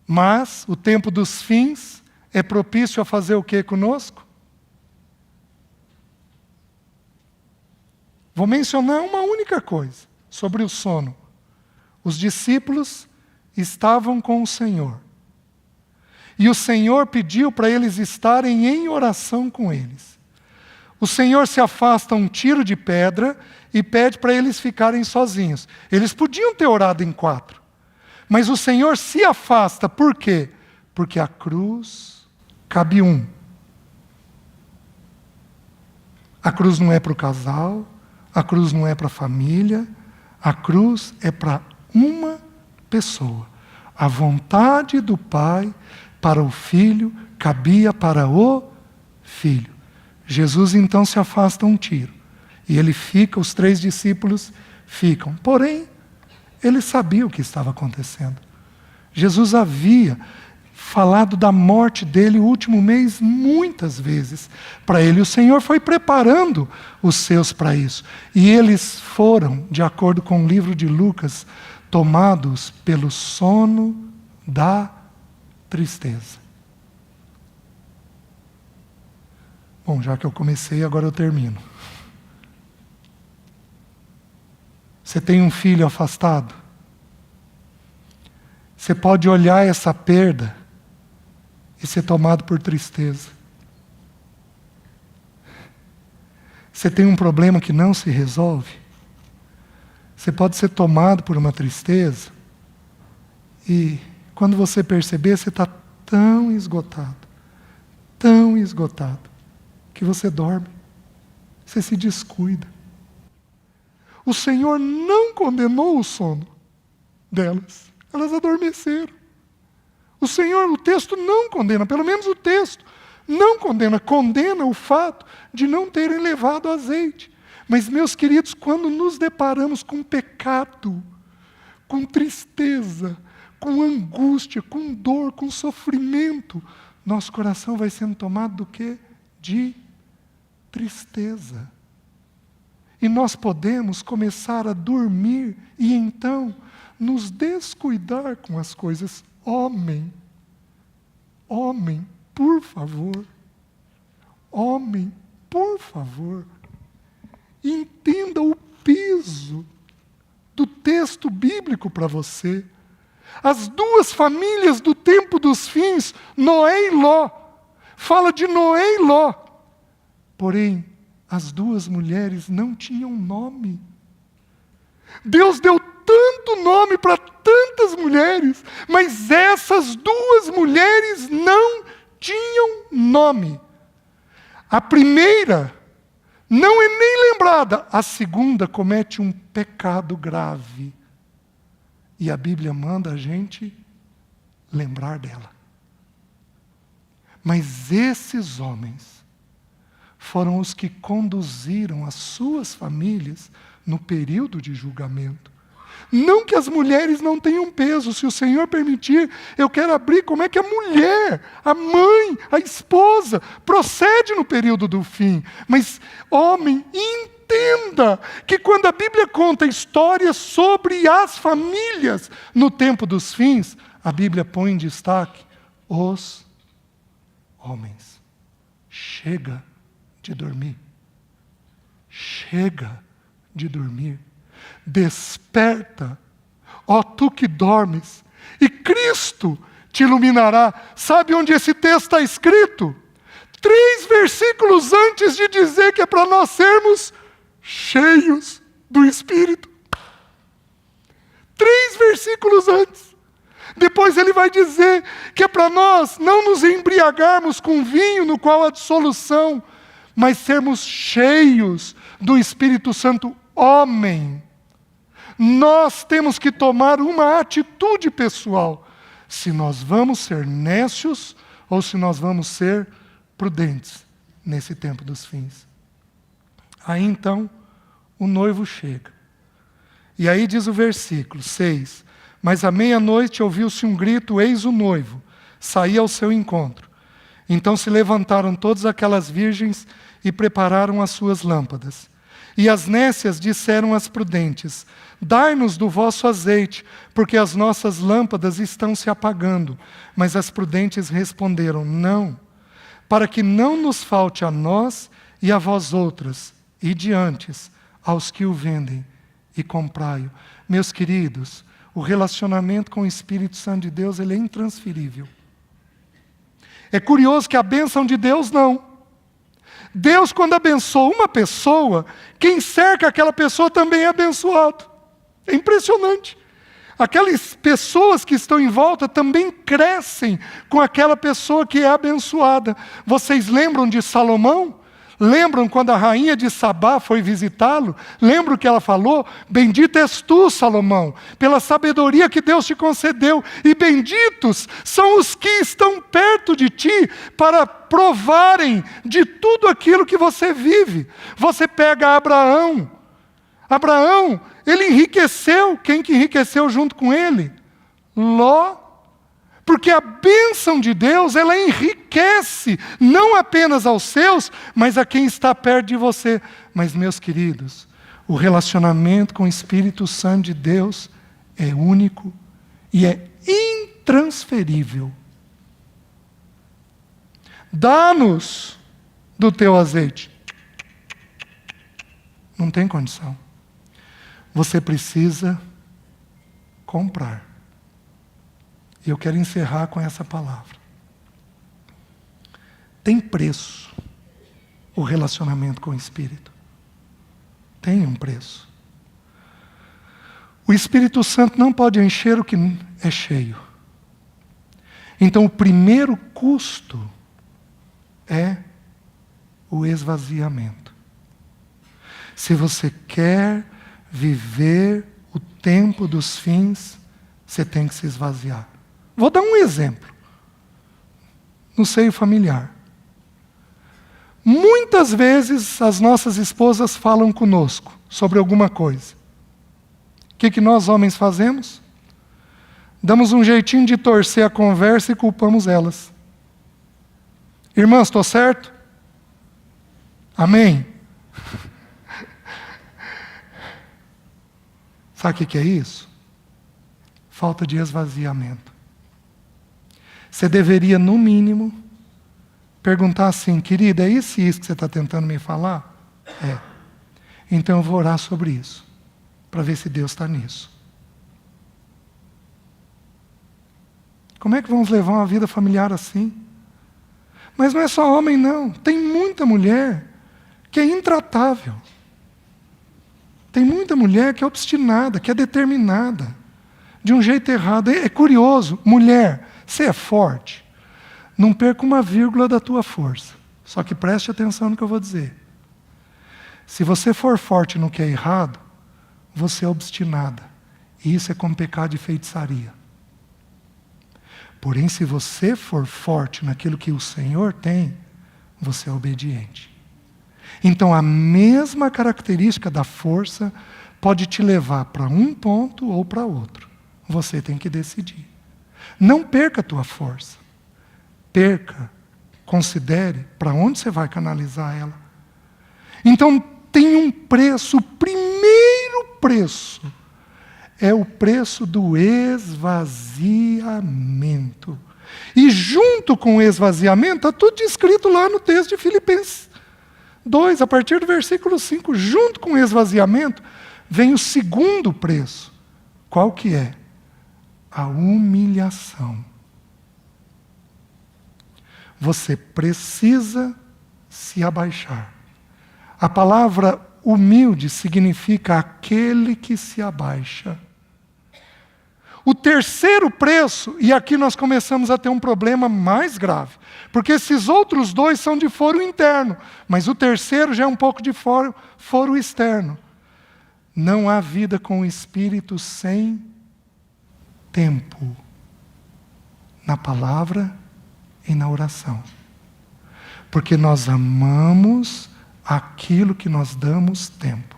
Mas o tempo dos fins é propício a fazer o que conosco? Vou mencionar uma única coisa sobre o sono. Os discípulos estavam com o Senhor. E o Senhor pediu para eles estarem em oração com eles. O Senhor se afasta um tiro de pedra e pede para eles ficarem sozinhos. Eles podiam ter orado em 4. Mas o Senhor se afasta, por quê? Porque a cruz cabe um. A cruz não é para o casal, a cruz não é para a família, A cruz é para uma pessoa. A vontade do Pai para o Filho cabia para o Filho. Jesus então se afasta um tiro. E ele fica, os 3 discípulos ficam. Porém, ele sabia o que estava acontecendo. Jesus havia falado da morte dele o último mês muitas vezes para ele. O Senhor foi preparando os seus para isso. E eles foram, de acordo com o livro de Lucas, tomados pelo sono da tristeza. Bom, já que eu comecei, agora eu termino. Você tem um filho afastado? Você pode olhar essa perda e ser tomado por tristeza. Você tem um problema que não se resolve? Você pode ser tomado por uma tristeza e, quando você perceber, você está tão esgotado, que você dorme, você se descuida. O Senhor não condenou o sono delas, elas adormeceram. O Senhor, o texto não condena, pelo menos o texto não condena, condena o fato de não terem levado azeite. Mas, meus queridos, quando nos deparamos com pecado, com tristeza, com angústia, com dor, com sofrimento, nosso coração vai sendo tomado do quê? De tristeza. E nós podemos começar a dormir e então nos descuidar com as coisas. Homem, por favor. Homem, por favor. Entenda o peso do texto bíblico para você. As 2 famílias do tempo dos fins, Noé e Ló, fala de Noé e Ló. Porém, as 2 mulheres não tinham nome. Deus deu tanto nome para tantas mulheres, mas essas 2 mulheres não tinham nome. A primeira não é nem lembrada, a segunda comete um pecado grave. E a Bíblia manda a gente lembrar dela. Mas esses homens foram os que conduziram as suas famílias no período de julgamento. Não que as mulheres não tenham peso, se o Senhor permitir, eu quero abrir como é que a mulher, a mãe, a esposa, procede no período do fim. Mas, homem, entenda que quando a Bíblia conta histórias sobre as famílias no tempo dos fins, a Bíblia põe em destaque os homens. Chega de dormir. Chega de dormir. Desperta, ó tu que dormes, e Cristo te iluminará. Sabe onde esse texto está escrito? 3 versículos antes de dizer que é para nós sermos cheios do Espírito. 3 versículos antes. Depois ele vai dizer que é para nós não nos embriagarmos com vinho no qual há dissolução, mas sermos cheios do Espírito Santo. Homem, nós temos que tomar uma atitude pessoal. Se nós vamos ser nécios ou se nós vamos ser prudentes nesse tempo dos fins. Aí então, o noivo chega. E aí diz o versículo 6. Mas à meia-noite ouviu-se um grito, eis o noivo, saía ao seu encontro. Então se levantaram todas aquelas virgens e prepararam as suas lâmpadas. E as nécias disseram às prudentes, dai-nos do vosso azeite, porque as nossas lâmpadas estão se apagando. Mas as prudentes responderam, não, para que não nos falte a nós e a vós outras, e diante aos que o vendem, e comprai-o. Meus queridos, o relacionamento com o Espírito Santo de Deus, ele é intransferível. É curioso que a bênção de Deus não. Deus, quando abençoa uma pessoa, quem cerca aquela pessoa também é abençoado. É impressionante. Aquelas pessoas que estão em volta também crescem com aquela pessoa que é abençoada. Vocês lembram de Salomão? Lembram quando a rainha de Sabá foi visitá-lo? Lembram que ela falou? Bendito és tu, Salomão, pela sabedoria que Deus te concedeu. E benditos são os que estão perto de ti para provarem de tudo aquilo que você vive. Você pega Abraão. Abraão, ele enriqueceu. Quem que enriqueceu junto com ele? Ló. Porque a bênção de Deus, ela enriquece, não apenas aos seus, mas a quem está perto de você. Mas, meus queridos, o relacionamento com o Espírito Santo de Deus é único e é intransferível. Dá-nos do teu azeite. Não tem condição. Você precisa comprar. E eu quero encerrar com essa palavra. Tem preço o relacionamento com o Espírito. Tem um preço. O Espírito Santo não pode encher o que é cheio. Então o primeiro custo é o esvaziamento. Se você quer viver o tempo dos fins, você tem que se esvaziar. Vou dar um exemplo. No seio familiar. Muitas vezes as nossas esposas falam conosco sobre alguma coisa. O que nós homens fazemos? Damos um jeitinho de torcer a conversa e culpamos elas. Irmãs, estou certo? Amém? Sabe o que é isso? Falta de esvaziamento. Você deveria, no mínimo, perguntar assim: querida, é isso e isso que você está tentando me falar? É. Então eu vou orar sobre isso, para ver se Deus está nisso. Como é que vamos levar uma vida familiar assim? Mas não é só homem, não. Tem muita mulher que é intratável. Tem muita mulher que é obstinada, que é determinada, de um jeito errado. É curioso, mulher, você é forte. Não perca uma vírgula da tua força. Só que preste atenção no que eu vou dizer. Se você for forte no que é errado, você é obstinada. E isso é como pecado de feitiçaria. Porém, se você for forte naquilo que o Senhor tem, você é obediente. Então, a mesma característica da força pode te levar para um ponto ou para outro. Você tem que decidir. Não perca a tua força. Perca, considere para onde você vai canalizar ela. Então, tem um preço. O primeiro preço é o preço do esvaziamento. E junto com o esvaziamento, está tudo descrito lá no texto de Filipenses 2, a partir do versículo 5. Junto com o esvaziamento, vem o segundo preço. Qual que é? A humilhação. Você precisa se abaixar. A palavra humilde significa aquele que se abaixa. O terceiro preço, e aqui nós começamos a ter um problema mais grave, porque esses outros dois são de foro interno, mas o terceiro já é um pouco de foro externo. Não há vida com o Espírito sem tempo na palavra e na oração. Porque nós amamos aquilo que nós damos tempo.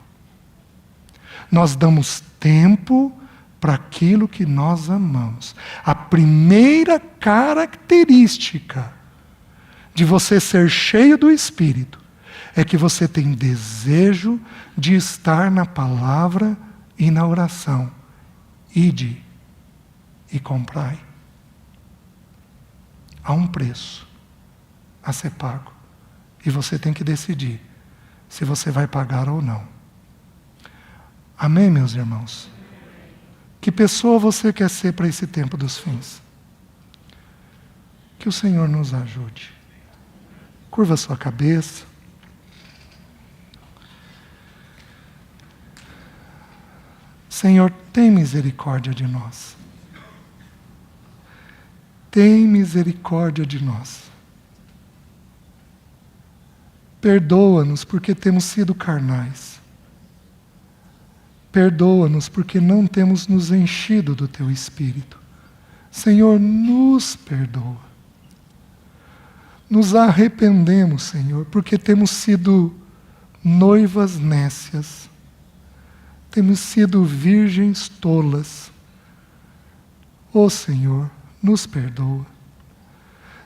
Nós damos tempo para aquilo que nós amamos. A primeira característica de você ser cheio do Espírito é que você tem desejo de estar na palavra e na oração. Ide e comprai. Há um preço a ser pago. E você tem que decidir se você vai pagar ou não. Amém, meus irmãos? Que pessoa você quer ser para esse tempo dos fins? Que o Senhor nos ajude. Curva sua cabeça. Senhor, tem misericórdia de nós. Tem misericórdia de nós. Perdoa-nos porque temos sido carnais. Perdoa-nos porque não temos nos enchido do Teu Espírito. Senhor, nos perdoa. Nos arrependemos, Senhor, porque temos sido noivas nécias. Temos sido virgens tolas. Ó Senhor, nos perdoa.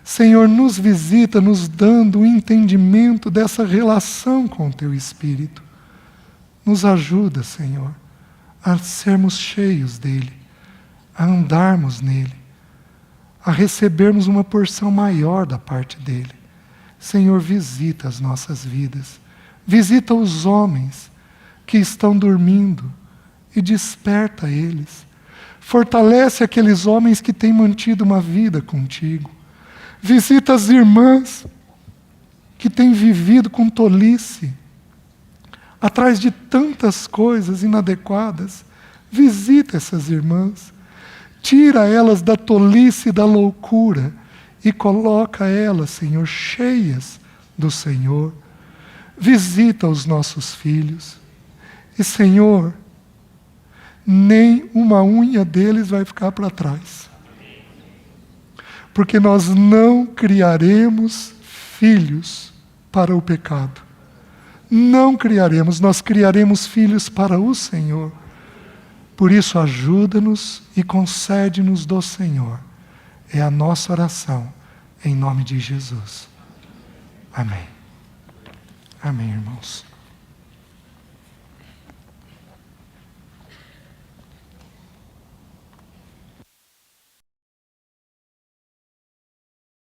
Senhor, nos visita, nos dando o entendimento dessa relação com o Teu Espírito. Nos ajuda, Senhor, a sermos cheios dEle, a andarmos nele, a recebermos uma porção maior da parte dEle. Senhor, visita as nossas vidas. Visita os homens que estão dormindo e desperta eles. Fortalece aqueles homens que têm mantido uma vida contigo. Visita as irmãs que têm vivido com tolice, atrás de tantas coisas inadequadas. Visita essas irmãs. Tira elas da tolice e da loucura e coloca elas, Senhor, cheias do Senhor. Visita os nossos filhos. E, Senhor, nem uma unha deles vai ficar para trás. Porque nós não criaremos filhos para o pecado. Não criaremos, nós criaremos filhos para o Senhor. Por isso, ajuda-nos e concede-nos do Senhor. É a nossa oração, em nome de Jesus. Amém. Amém, irmãos.